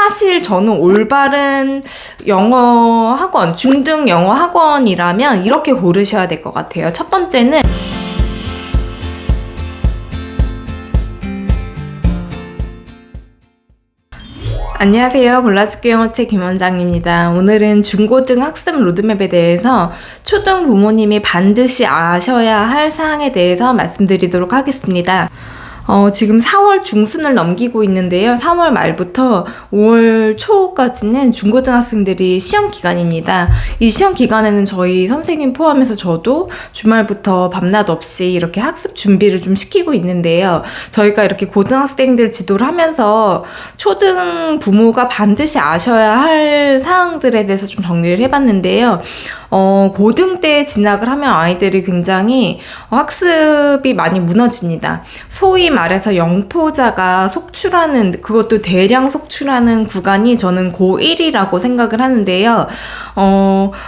사실 저는 올바른 영어 학원, 중등 영어 학원이라면 이렇게 고르셔야 될 것 같아요. 첫 번째는 안녕하세요. 골라줄게 영어책 김원장입니다. 오늘은 중고등 학습 로드맵에 대해서 초등 부모님이 반드시 아셔야 할 사항에 대해서 말씀드리도록 하겠습니다. 지금 4월 중순을 넘기고 있는데요. 4월 말부터 5월 초까지는 중고등학생들이 시험 기간입니다. 이 시험 기간에는 저희 선생님 포함해서 저도 주말부터 밤낮 없이 이렇게 학습 준비를 좀 시키고 있는데요. 저희가 이렇게 고등학생들 지도를 하면서 초등 부모가 반드시 아셔야 할 사항들에 대해서 좀 정리를 해봤는데요. 고등 때 진학을 하면 아이들이 굉장히 학습이 많이 무너집니다. 소위 말해서 영포자가 속출하는, 그것도 대량 속출하는 구간이 저는 고1이라고 생각을 하는데요.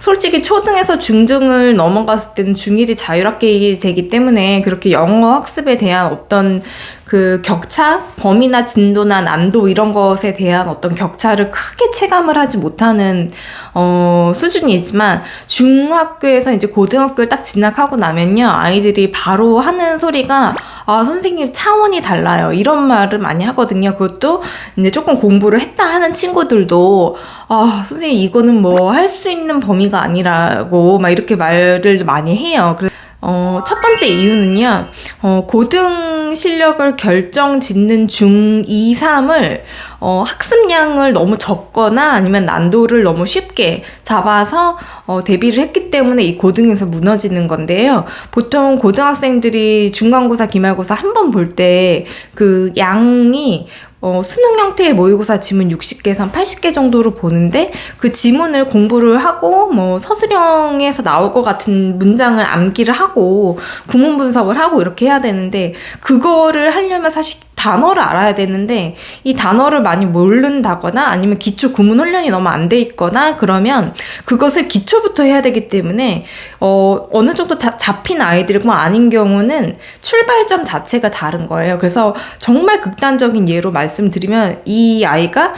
솔직히 초등에서 중등을 넘어갔을 때는 중1이 자율학습이 되기 때문에 그렇게 영어 학습에 대한 어떤 그 격차, 범위나 진도나 난도 이런 것에 대한 어떤 격차를 크게 체감을 하지 못하는 수준이지만 중학교에서 이제 고등학교를 딱 진학하고 나면요, 아이들이 바로 하는 소리가 선생님 차원이 달라요, 이런 말을 많이 하거든요. 그것도 이제 조금 공부를 했다 하는 친구들도 선생님 이거는 뭐 할 수 있는 범위가 아니라고 막 이렇게 말을 많이 해요. 첫 번째 이유는요, 고등 실력을 결정짓는 중2, 3을 학습량을 너무 적거나 아니면 난도를 너무 쉽게 잡아서 대비를 했기 때문에 이 고등에서 무너지는 건데요. 보통 고등학생들이 중간고사, 기말고사 한 번 볼 때 그 양이 수능 형태의 모의고사 지문 60개에서 80개 정도로 보는데, 그 지문을 공부를 하고 서술형에서 나올 것 같은 문장을 암기를 하고 구문 분석을 하고 이렇게 해야 되는데, 그거를 하려면 사실 단어를 알아야 되는데 이 단어를 많이 모른다거나 아니면 기초 구문 훈련이 너무 안 돼 있거나 그러면 그것을 기초부터 해야 되기 때문에 어느 정도 다 잡힌 아이들과 아닌 경우는 출발점 자체가 다른 거예요. 그래서 정말 극단적인 예로 말씀드리면, 이 아이가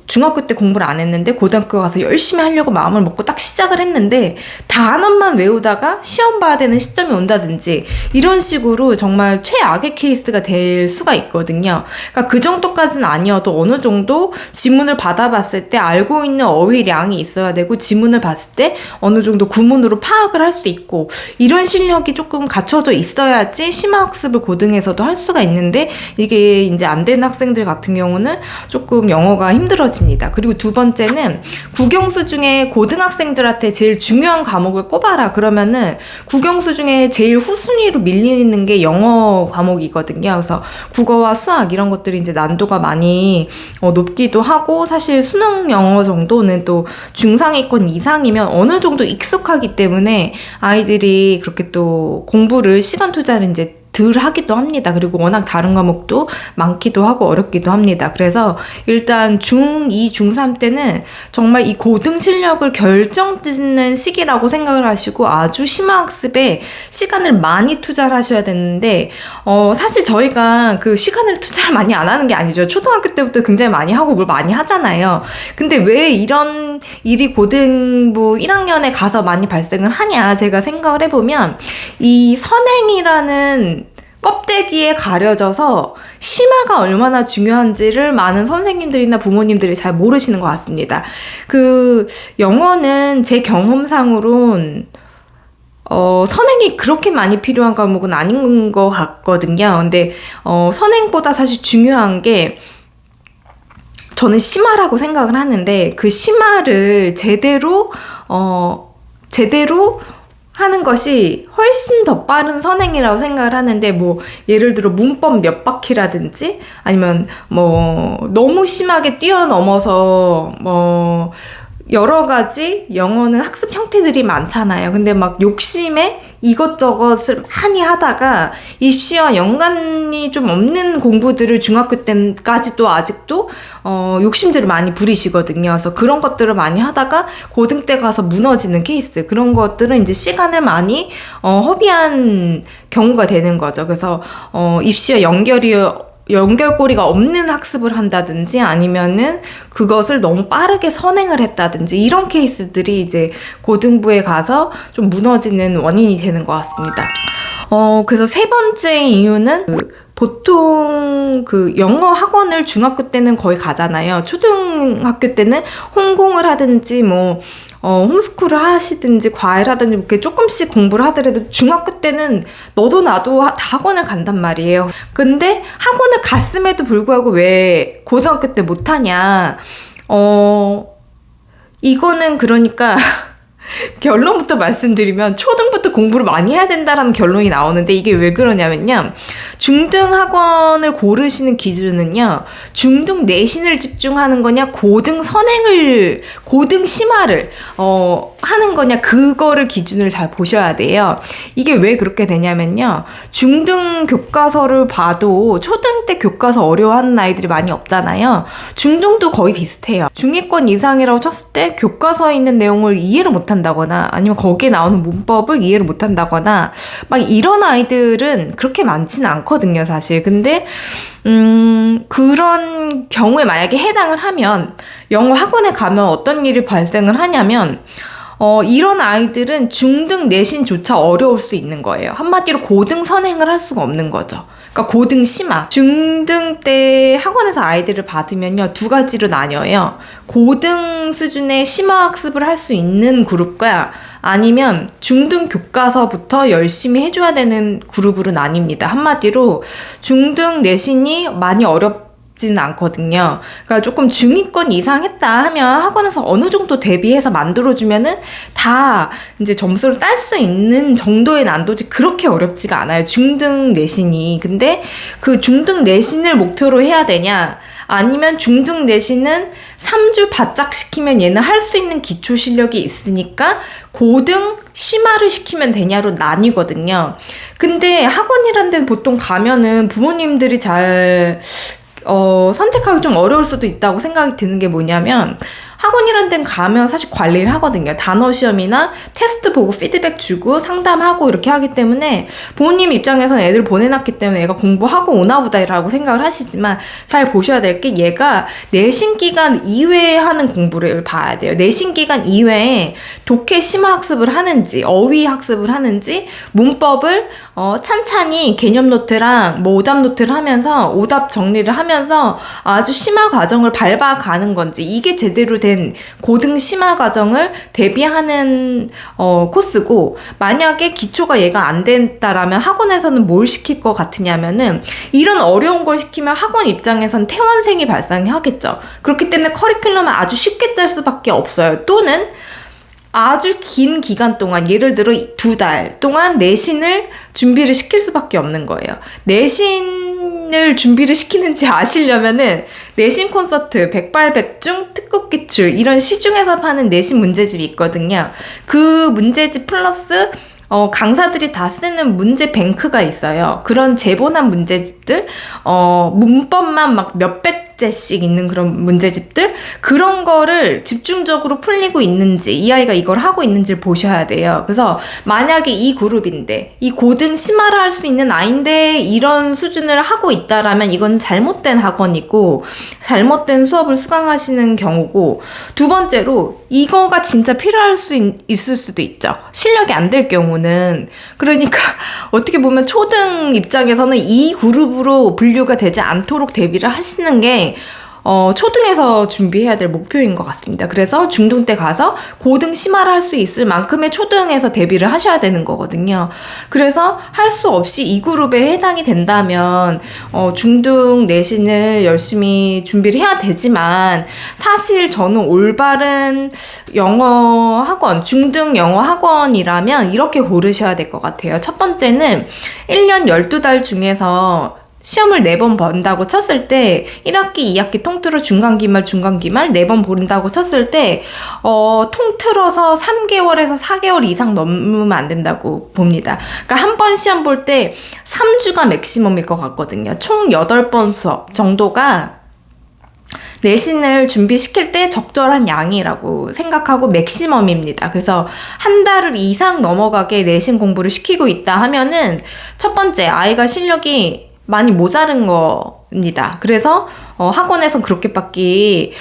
중학교 때 공부를 안 했는데 고등학교 가서 열심히 하려고 마음을 먹고 딱 시작을 했는데 단어만 외우다가 시험 봐야 되는 시점이 온다든지 이런 식으로 정말 최악의 케이스가 될 수가 있거든요. 그러니까 그 정도까지는 아니어도 어느 정도 지문을 받아봤을 때 알고 있는 어휘량이 있어야 되고, 지문을 봤을 때 어느 정도 구문으로 파악을 할 수 있고, 이런 실력이 조금 갖춰져 있어야지 심화학습을 고등에서도 할 수가 있는데, 이게 이제 안 되는 학생들 같은 경우는 조금 영어가 힘들어집니다. 그리고 두 번째는 국영수 중에 고등학생들한테 제일 중요한 과목을 꼽아라 그러면은 국영수 중에 제일 후순위로 밀리는 게 영어 과목이거든요. 그래서 국어와 수학 이런 것들이 이제 난도가 많이 높기도 하고, 사실 수능 영어 정도는 또 중상위권 이상이면 어느 정도 익숙하기 때문에 아이들이 그렇게 또 공부를 시간 투자를 이제 덜 하기도 합니다. 그리고 워낙 다른 과목도 많기도 하고 어렵기도 합니다. 그래서 일단 중2, 중3 때는 정말 이 고등 실력을 결정짓는 시기라고 생각을 하시고 아주 심화학습에 시간을 많이 투자를 하셔야 되는데, 사실 저희가 그 시간을 투자를 많이 안 하는 게 아니죠. 초등학교 때부터 굉장히 많이 하고 뭘 많이 하잖아요. 근데 왜 이런 일이 고등부 1학년에 가서 많이 발생을 하냐, 제가 생각을 해보면 이 선행이라는 껍데기에 가려져서 심화가 얼마나 중요한지를 많은 선생님들이나 부모님들이 잘 모르시는 것 같습니다. 그 영어는 제 경험상으론 선행이 그렇게 많이 필요한 과목은 아닌 것 같거든요. 근데 선행보다 사실 중요한 게 저는 심화라고 생각을 하는데, 그 심화를 제대로 하는 것이 훨씬 더 빠른 선행이라고 생각을 하는데, 뭐 예를 들어 문법 몇 바퀴라든지 아니면 너무 심하게 뛰어넘어서 여러 가지 영어는 학습 형태들이 많잖아요. 근데 막 욕심에 이것저것을 많이 하다가 입시와 연관이 좀 없는 공부들을 중학교 때까지도 아직도 욕심들을 많이 부리시거든요. 그래서 그런 것들을 많이 하다가 고등 때 가서 무너지는 케이스, 그런 것들은 이제 시간을 많이 허비한 경우가 되는 거죠. 그래서 입시와 연결이 연결고리가 없는 학습을 한다든지 아니면은 그것을 너무 빠르게 선행을 했다든지 이런 케이스들이 이제 고등부에 가서 좀 무너지는 원인이 되는 것 같습니다. 그래서 세 번째 이유는 보통 영어 학원을 중학교 때는 거의 가잖아요. 초등학교 때는 홍공을 하든지 홈스쿨을 하시든지 과외를 하든지 이렇게 조금씩 공부를 하더라도 중학교 때는 너도 나도 다 학원을 간단 말이에요. 근데 학원을 갔음에도 불구하고 왜 고등학교 때 못하냐. 이거는 그러니까 결론부터 말씀드리면 초등부터 공부를 많이 해야 된다라는 결론이 나오는데 이게 왜 그러냐면요. 중등 학원을 고르시는 기준은요. 중등 내신을 집중하는 거냐 고등 심화를 하는 거냐 그거를 기준을 잘 보셔야 돼요. 이게 왜 그렇게 되냐면요. 중등 교과서를 봐도 초등 때 교과서 어려워하는 아이들이 많이 없잖아요. 중등도 거의 비슷해요. 중위권 이상이라고 쳤을 때 교과서에 있는 내용을 이해를 못한다거나 아니면 거기에 나오는 문법을 이해를 못한다거나 막 이런 아이들은 그렇게 많지는 않거든요, 사실. 근데 그런 경우에 만약에 해당을 하면 영어 학원에 가면 어떤 일이 발생을 하냐면 이런 아이들은 중등 내신조차 어려울 수 있는 거예요. 한마디로 고등 선행을 할 수가 없는 거죠. 그러니까 고등 심화. 중등 때 학원에서 아이들을 받으면요. 두 가지로 나뉘어요. 고등 수준의 심화 학습을 할 수 있는 그룹과 아니면 중등 교과서부터 열심히 해줘야 되는 그룹으로 나뉩니다. 한마디로 중등 내신이 많이 어렵지는 않거든요. 그러니까 조금 중위권 이상 했다 하면 학원에서 어느 정도 대비해서 만들어주면은 다 이제 점수를 딸 수 있는 정도의 난도지 그렇게 어렵지가 않아요. 중등 내신이. 근데 그 중등 내신을 목표로 해야 되냐? 아니면 중등 내신은 3주 바짝 시키면 얘는 할 수 있는 기초 실력이 있으니까 고등 심화를 시키면 되냐로 나뉘거든요. 근데 학원이란 데는 보통 가면은 부모님들이 잘 선택하기 좀 어려울 수도 있다고 생각이 드는 게 뭐냐면 학원이란 데는 가면 사실 관리를 하거든요. 단어 시험이나 테스트 보고 피드백 주고 상담하고 이렇게 하기 때문에 부모님 입장에서는 애들 보내놨기 때문에 애가 공부하고 오나 보다라고 생각을 하시지만 잘 보셔야 될 게 얘가 내신 기간 이외에 하는 공부를 봐야 돼요. 내신 기간 이외에 독해 심화 학습을 하는지 어휘 학습을 하는지 문법을 찬찬히 개념 노트랑 오답 노트를 하면서 오답 정리를 하면서 아주 심화 과정을 밟아가는 건지 이게 제대로 된 고등 심화 과정을 대비하는 코스고 만약에 기초가 얘가 안 된다라면 학원에서는 뭘 시킬 것 같으냐면은 이런 어려운 걸 시키면 학원 입장에선 태원생이 발생하겠죠. 그렇기 때문에 커리큘럼을 아주 쉽게 짤 수밖에 없어요. 또는 아주 긴 기간 동안 예를 들어 2달 동안 내신을 준비를 시킬 수밖에 없는 거예요. 내신을 준비를 시키는지 아시려면은 내신 콘서트, 백발백중, 특급 기출 이런 시중에서 파는 내신 문제집이 있거든요. 그 문제집 플러스 강사들이 다 쓰는 문제 뱅크가 있어요. 그런 제본한 문제집들, 문법만 막 몇백제씩 있는 그런 문제집들, 그런 거를 집중적으로 풀리고 있는지, 이 아이가 이걸 하고 있는지를 보셔야 돼요. 그래서 만약에 이 그룹인데, 이 고등 심화를 할 수 있는 아이인데, 이런 수준을 하고 있다라면 이건 잘못된 학원이고, 잘못된 수업을 수강하시는 경우고, 두 번째로, 이거가 진짜 필요할 수 있을 수도 있죠. 실력이 안 될 경우는. 그러니까 어떻게 보면 초등 입장에서는 이 그룹으로 분류가 되지 않도록 대비를 하시는 게 초등에서 준비해야 될 목표인 것 같습니다. 그래서 중등 때 가서 고등 심화를 할 수 있을 만큼의 초등에서 대비를 하셔야 되는 거거든요. 그래서 할 수 없이 이 그룹에 해당이 된다면 중등 내신을 열심히 준비를 해야 되지만 사실 저는 올바른 영어 학원, 중등 영어 학원이라면 이렇게 고르셔야 될 것 같아요. 첫 번째는 1년 12달 중에서 시험을 4번 본다고 쳤을 때 1학기, 2학기 통틀어 중간기말 4번 본다고 쳤을 때 통틀어서 3개월에서 4개월 이상 넘으면 안 된다고 봅니다. 그러니까 한 번 시험 볼 때 3주가 맥시멈일 것 같거든요. 총 8번 수업 정도가 내신을 준비시킬 때 적절한 양이라고 생각하고 맥시멈입니다. 그래서 한 달 이상 넘어가게 내신 공부를 시키고 있다 하면은 첫 번째 아이가 실력이 많이 모자른 거 입니다. 그래서 학원에서 그렇게밖에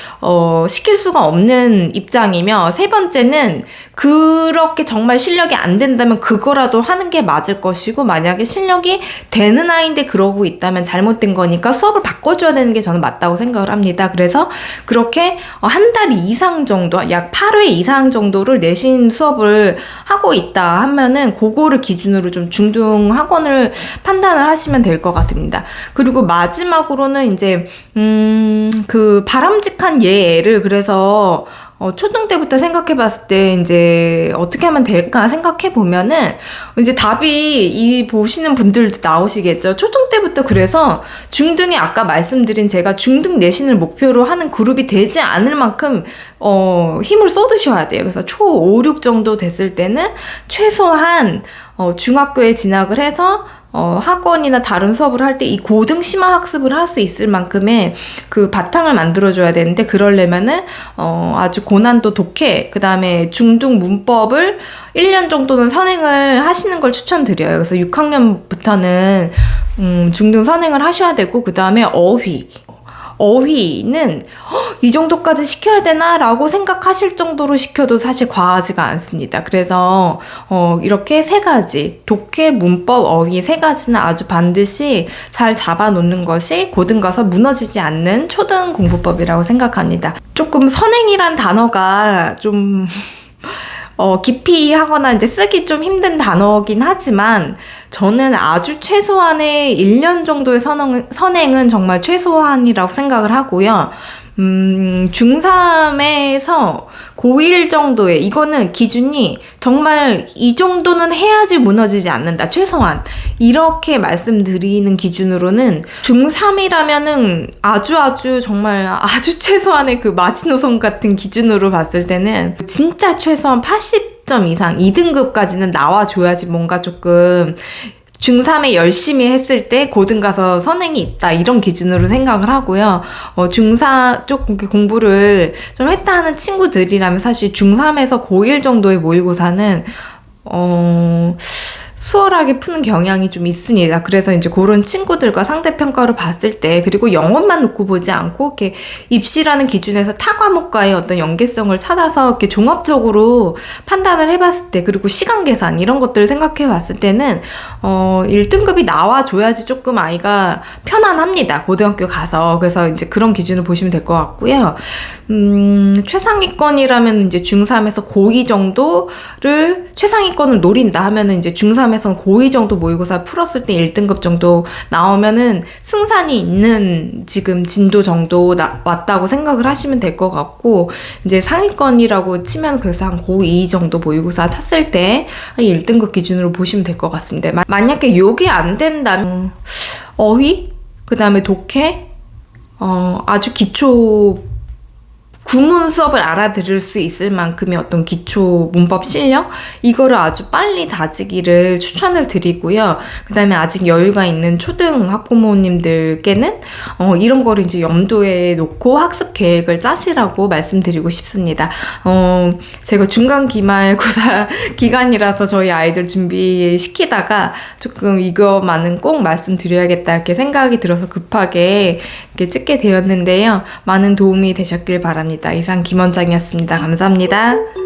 시킬 수가 없는 입장이며, 세 번째는 그렇게 정말 실력이 안 된다면 그거라도 하는 게 맞을 것이고, 만약에 실력이 되는 아이인데 그러고 있다면 잘못된 거니까 수업을 바꿔줘야 되는 게 저는 맞다고 생각을 합니다. 그래서 그렇게 한 달 이상 정도, 약 8회 이상 정도를 내신 수업을 하고 있다 하면은 그거를 기준으로 좀 중등 학원을 판단을 하시면 될 것 같습니다. 그리고 마지막으로는 이제 그 바람직한 예를, 그래서 초등 때부터 생각해 봤을 때 이제 어떻게 하면 될까 생각해 보면은 이제 답이 이 보시는 분들도 나오시겠죠. 초등 때부터, 그래서 중등에 아까 말씀드린 제가 중등 내신을 목표로 하는 그룹이 되지 않을 만큼 힘을 쏟으셔야 돼요. 그래서 초 5, 6 정도 됐을 때는 최소한 중학교에 진학을 해서 학원이나 다른 수업을 할 때 이 고등 심화 학습을 할 수 있을 만큼의 그 바탕을 만들어줘야 되는데, 그러려면은 아주 고난도 독해, 그 다음에 중등 문법을 1년 정도는 선행을 하시는 걸 추천드려요. 그래서 6학년부터는 중등 선행을 하셔야 되고, 그 다음에 어휘는 이 정도까지 시켜야 되나? 라고 생각하실 정도로 시켜도 사실 과하지가 않습니다. 그래서 이렇게 세 가지, 독해, 문법, 어휘 세 가지는 아주 반드시 잘 잡아놓는 것이 고등 가서 무너지지 않는 초등 공부법이라고 생각합니다. 조금 선행이란 단어가 좀 깊이 하거나 이제 쓰기 좀 힘든 단어긴 하지만, 저는 아주 최소한의 1년 정도의 선행은 정말 최소한이라고 생각을 하고요. 중3에서 고1 정도의, 이거는 기준이 정말 이 정도는 해야지 무너지지 않는다, 최소한 이렇게 말씀드리는 기준으로는 중3이라면은 아주 정말 아주 최소한의 그 마지노선 같은 기준으로 봤을 때는 진짜 최소한 80점 이상 2등급까지는 나와줘야지 뭔가 조금 중3에 열심히 했을 때 고등 가서 선행이 있다, 이런 기준으로 생각을 하고요. 중4 쪽 공부를 좀 했다 하는 친구들이라면 사실 중3에서 고1 정도의 모의고사는 수월하게 푸는 경향이 좀 있습니다. 그래서 이제 그런 친구들과 상대평가를 봤을 때, 그리고 영어만 놓고 보지 않고 이렇게 입시라는 기준에서 타 과목과의 어떤 연계성을 찾아서 이렇게 종합적으로 판단을 해봤을 때, 그리고 시간 계산 이런 것들을 생각해 봤을 때는 1등급이 나와줘야지 조금 아이가 편안합니다, 고등학교 가서. 그래서 이제 그런 기준을 보시면 될 것 같고요. 최상위권이라면 이제 중3에서 고2 정도를 최상위권을 노린다 하면은 이제 중3에서 고2 정도 모의고사 풀었을 때 1등급 정도 나오면은 승산이 있는 지금 진도 정도 왔다고 생각을 하시면 될 것 같고, 이제 상위권이라고 치면 그래서 한 고2 정도 모의고사 쳤을 때 1등급 기준으로 보시면 될 것 같습니다. 만약에 요게 안 된다면 어휘, 그 다음에 독해, 아주 기초 구문 수업을 알아들을 수 있을 만큼의 어떤 기초 문법 실력, 이거를 아주 빨리 다지기를 추천을 드리고요. 그 다음에 아직 여유가 있는 초등 학부모님들께는 이런 거를 이제 염두에 놓고 학습 계획을 짜시라고 말씀드리고 싶습니다. 제가 중간 기말고사 기간이라서 저희 아이들 준비시키다가 조금 이거만은 꼭 말씀드려야겠다 이렇게 생각이 들어서 급하게 이렇게 찍게 되었는데요. 많은 도움이 되셨길 바랍니다. 이상 김원장이었습니다. 감사합니다.